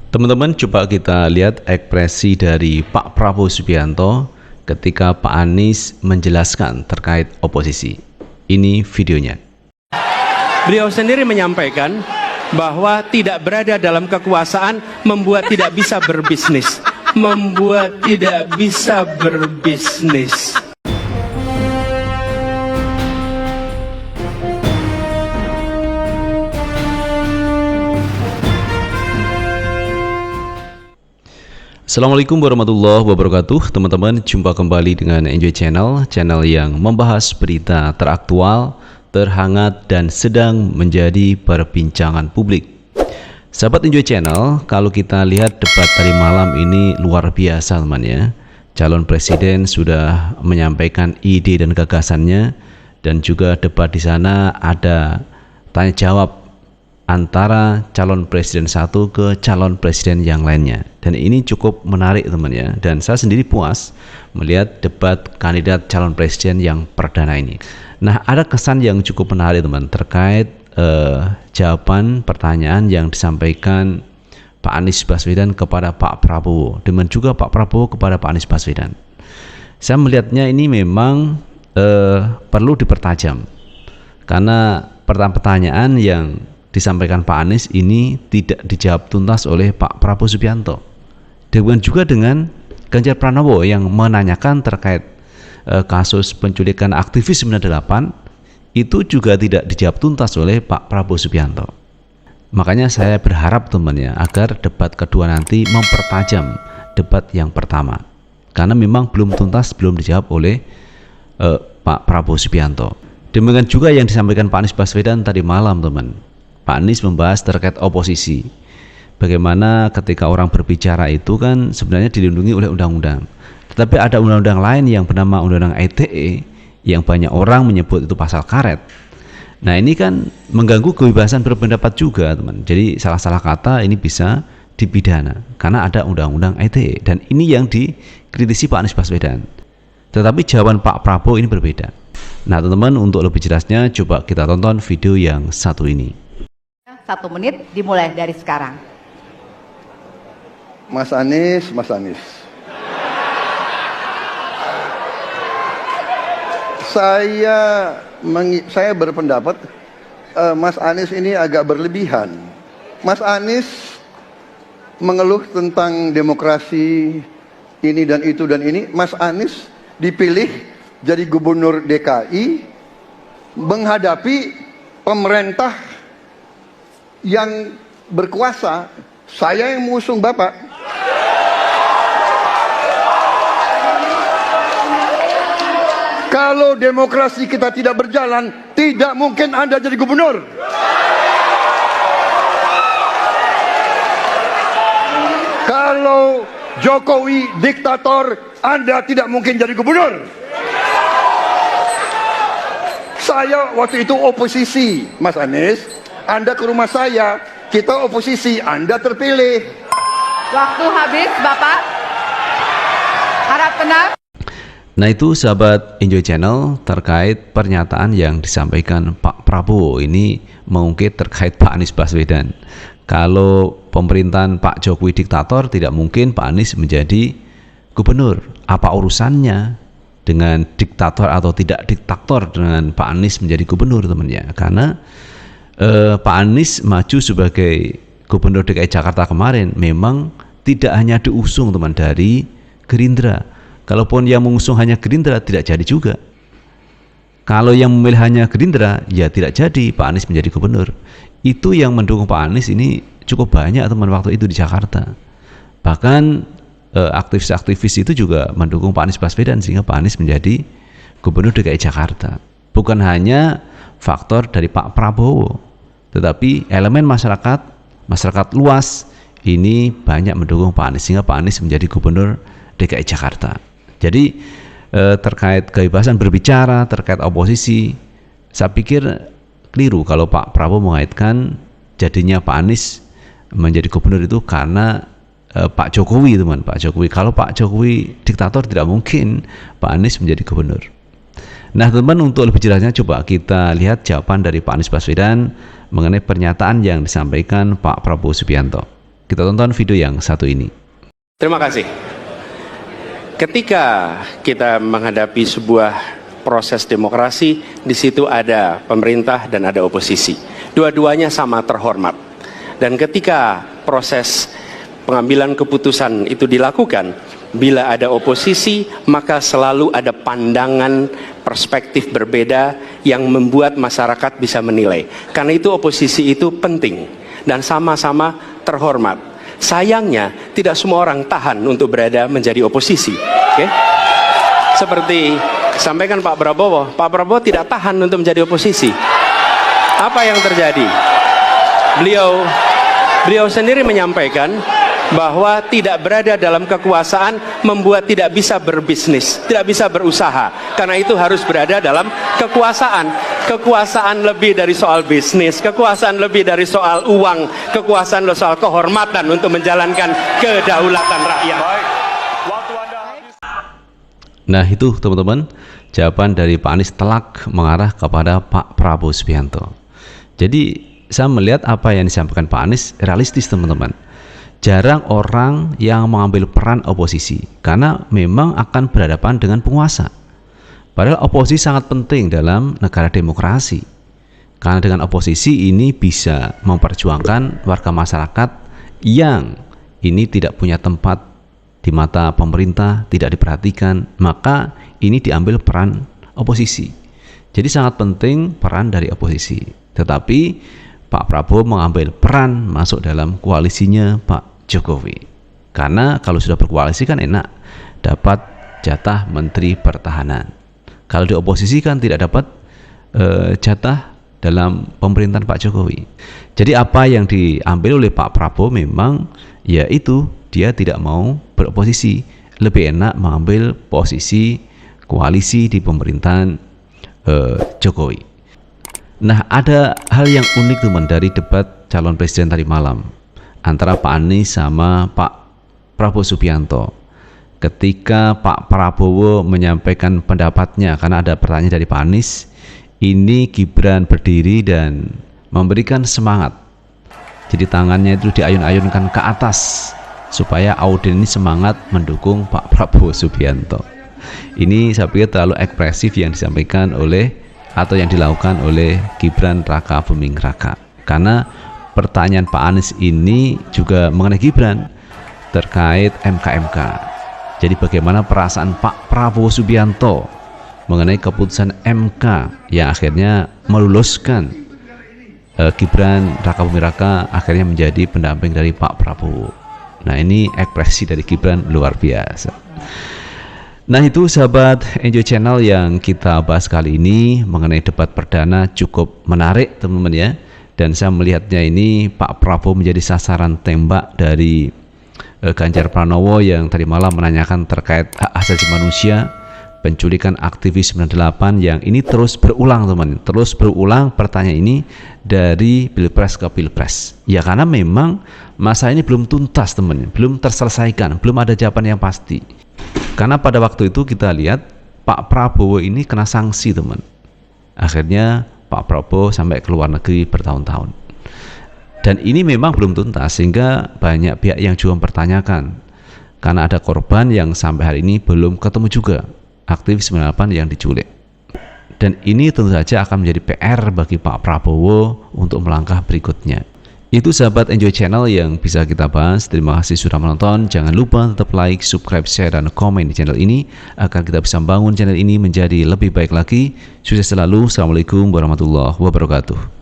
Teman-teman, coba kita lihat ekspresi dari Pak Prabowo Subianto ketika Pak Anies menjelaskan terkait oposisi. Ini videonya. Beliau sendiri menyampaikan bahwa tidak berada dalam kekuasaan membuat tidak bisa berbisnis. Membuat tidak bisa berbisnis. Assalamualaikum warahmatullahi wabarakatuh. Teman-teman, jumpa kembali dengan Enjoy Channel, channel yang membahas berita teraktual, terhangat, dan sedang menjadi perbincangan publik. Sahabat Enjoy Channel, kalau kita lihat debat tadi malam ini luar biasa teman ya. Calon presiden sudah menyampaikan ide dan gagasannya, dan juga debat di sana ada tanya jawab antara calon presiden satu ke calon presiden yang lainnya, dan ini cukup menarik teman ya, dan saya sendiri puas melihat debat kandidat calon presiden yang perdana ini. Nah, ada kesan yang cukup menarik teman terkait jawaban pertanyaan yang disampaikan Pak Anies Baswedan kepada Pak Prabowo, dan juga Pak Prabowo kepada Pak Anies Baswedan. Saya melihatnya ini memang perlu dipertajam, karena pertanyaan yang disampaikan Pak Anies ini tidak dijawab tuntas oleh Pak Prabowo Subianto. Dan juga dengan Ganjar Pranowo yang menanyakan terkait kasus penculikan aktivis 98, itu juga tidak dijawab tuntas oleh Pak Prabowo Subianto. Makanya saya berharap teman-teman ya, agar debat kedua nanti mempertajam debat yang pertama, karena memang belum tuntas, belum dijawab oleh Pak Prabowo Subianto. Demikian juga yang disampaikan Pak Anies Baswedan tadi malam teman. Pak Anies membahas terkait oposisi. Bagaimana ketika orang berbicara itu kan sebenarnya dilindungi oleh undang-undang. Tetapi ada undang-undang lain yang bernama Undang-Undang ITE yang banyak orang menyebut itu pasal karet. Nah, ini kan mengganggu kebebasan berpendapat juga, teman. Jadi salah-salah kata ini bisa dipidana karena ada Undang-Undang ITE, dan ini yang dikritisi Pak Anies Baswedan. Tetapi jawaban Pak Prabowo ini berbeda. Nah, teman-teman, untuk lebih jelasnya coba kita tonton video yang satu ini. 1 menit dimulai dari sekarang. Mas Anies. Saya berpendapat Mas Anies ini agak berlebihan. Mas Anies mengeluh tentang demokrasi ini dan itu dan ini. Mas Anies dipilih jadi gubernur DKI menghadapi pemerintah yang berkuasa. Saya yang mengusung Bapak. Kalau demokrasi kita tidak berjalan, tidak mungkin Anda jadi gubernur. Kalau Jokowi diktator, Anda tidak mungkin jadi gubernur. Saya waktu itu oposisi, Mas Anies. Anda ke rumah saya, kita oposisi, Anda terpilih. Waktu habis, Bapak. Harap tenang. Nah, itu sahabat Enjoy Channel terkait pernyataan yang disampaikan Pak Prabowo ini mengungkit terkait Pak Anies Baswedan. Kalau pemerintahan Pak Jokowi diktator, tidak mungkin Pak Anies menjadi gubernur. Apa urusannya dengan diktator atau tidak diktator dengan Pak Anies menjadi gubernur, teman-teman? Karena Pak Anies maju sebagai gubernur DKI Jakarta kemarin memang tidak hanya diusung teman dari Gerindra. Kalaupun yang mengusung hanya Gerindra tidak jadi juga. Kalau yang memilih hanya Gerindra ya tidak jadi Pak Anies menjadi gubernur. Itu yang mendukung Pak Anies ini cukup banyak teman waktu itu di Jakarta. Bahkan aktivis-aktivis itu juga mendukung Pak Anies Baswedan sehingga Pak Anies menjadi gubernur DKI Jakarta. Bukan hanya faktor dari Pak Prabowo, tetapi elemen masyarakat luas ini banyak mendukung Pak Anies sehingga Pak Anies menjadi gubernur DKI Jakarta. Jadi terkait kebebasan berbicara, terkait oposisi, saya pikir keliru kalau Pak Prabowo mengaitkan jadinya Pak Anies menjadi gubernur itu karena Pak Jokowi, teman. Pak Jokowi, kalau Pak Jokowi diktator tidak mungkin Pak Anies menjadi gubernur. Nah, teman-teman, untuk lebih jelasnya coba kita lihat jawaban dari Pak Anies Baswedan mengenai pernyataan yang disampaikan Pak Prabowo Subianto. Kita tonton video yang satu ini. Terima kasih. Ketika kita menghadapi sebuah proses demokrasi, di situ ada pemerintah dan ada oposisi. Dua-duanya sama terhormat. Dan ketika proses pengambilan keputusan itu dilakukan, bila ada oposisi, maka selalu ada pandangan perspektif berbeda yang membuat masyarakat bisa menilai. Karena itu oposisi itu penting dan sama-sama terhormat. Sayangnya tidak semua orang tahan untuk berada menjadi oposisi. Oke? Seperti sampaikan Pak Prabowo tidak tahan untuk menjadi oposisi. Apa yang terjadi? Beliau sendiri menyampaikan bahwa tidak berada dalam kekuasaan membuat tidak bisa berbisnis, tidak bisa berusaha. Karena itu harus berada dalam kekuasaan. Kekuasaan lebih dari soal bisnis, kekuasaan lebih dari soal uang, kekuasaan lebih soal kehormatan untuk menjalankan kedaulatan rakyat. Nah itu teman-teman, jawaban dari Pak Anies telak mengarah kepada Pak Prabowo Subianto. Jadi saya melihat apa yang disampaikan Pak Anies realistis teman-teman. Jarang orang yang mengambil peran oposisi karena memang akan berhadapan dengan penguasa. Padahal oposisi sangat penting dalam negara demokrasi. Karena dengan oposisi ini bisa memperjuangkan warga masyarakat yang ini tidak punya tempat di mata pemerintah, tidak diperhatikan, maka ini diambil peran oposisi. Jadi sangat penting peran dari oposisi. Tetapi Pak Prabowo mengambil peran masuk dalam koalisinya Pak Jokowi. Karena kalau sudah berkoalisi kan enak, dapat jatah Menteri Pertahanan. Kalau di oposisi kan tidak dapat jatah dalam pemerintahan Pak Jokowi. Jadi apa yang diambil oleh Pak Prabowo memang yaitu dia tidak mau beroposisi, lebih enak mengambil posisi koalisi di pemerintahan Jokowi. Nah, ada hal yang unik teman dari debat calon presiden tadi malam antara Pak Anies sama Pak Prabowo Subianto. Ketika Pak Prabowo menyampaikan pendapatnya karena ada pertanyaan dari Pak Anies, ini Gibran berdiri dan memberikan semangat. Jadi tangannya itu diayun-ayunkan ke atas supaya audien ini semangat mendukung Pak Prabowo Subianto. Ini saya pikir terlalu ekspresif yang disampaikan oleh atau yang dilakukan oleh Gibran Raka Buming Raka. Karena pertanyaan Pak Anies ini juga mengenai Gibran terkait MK-MK. Jadi bagaimana perasaan Pak Prabowo Subianto mengenai keputusan MK yang akhirnya meluluskan Gibran Raka Buming Raka akhirnya menjadi pendamping dari Pak Prabowo. Nah ini ekspresi dari Gibran luar biasa. Nah itu sahabat Enjoy Channel yang kita bahas kali ini mengenai debat perdana, cukup menarik teman-teman ya. Dan saya melihatnya ini Pak Prabowo menjadi sasaran tembak dari Ganjar Pranowo yang tadi malam menanyakan terkait hak asasi manusia, penculikan aktivis 98 yang ini terus berulang teman, terus berulang pertanyaan ini dari Pilpres ke Pilpres. Ya karena memang masa ini belum tuntas teman, belum terselesaikan, belum ada jawaban yang pasti. Karena pada waktu itu kita lihat Pak Prabowo ini kena sanksi teman. Akhirnya Pak Prabowo sampai ke luar negeri bertahun-tahun. Dan ini memang belum tuntas sehingga banyak pihak yang juga mempertanyakan. Karena ada korban yang sampai hari ini belum ketemu juga, aktivis 98 yang diculik. Dan ini tentu saja akan menjadi PR bagi Pak Prabowo untuk melangkah berikutnya. Itu sahabat Enjoy Channel yang bisa kita bahas. Terima kasih sudah menonton. Jangan lupa tetap like, subscribe, share, dan komen di channel ini agar kita bisa membangun channel ini menjadi lebih baik lagi. Sukses selalu. Assalamualaikum warahmatullahi wabarakatuh.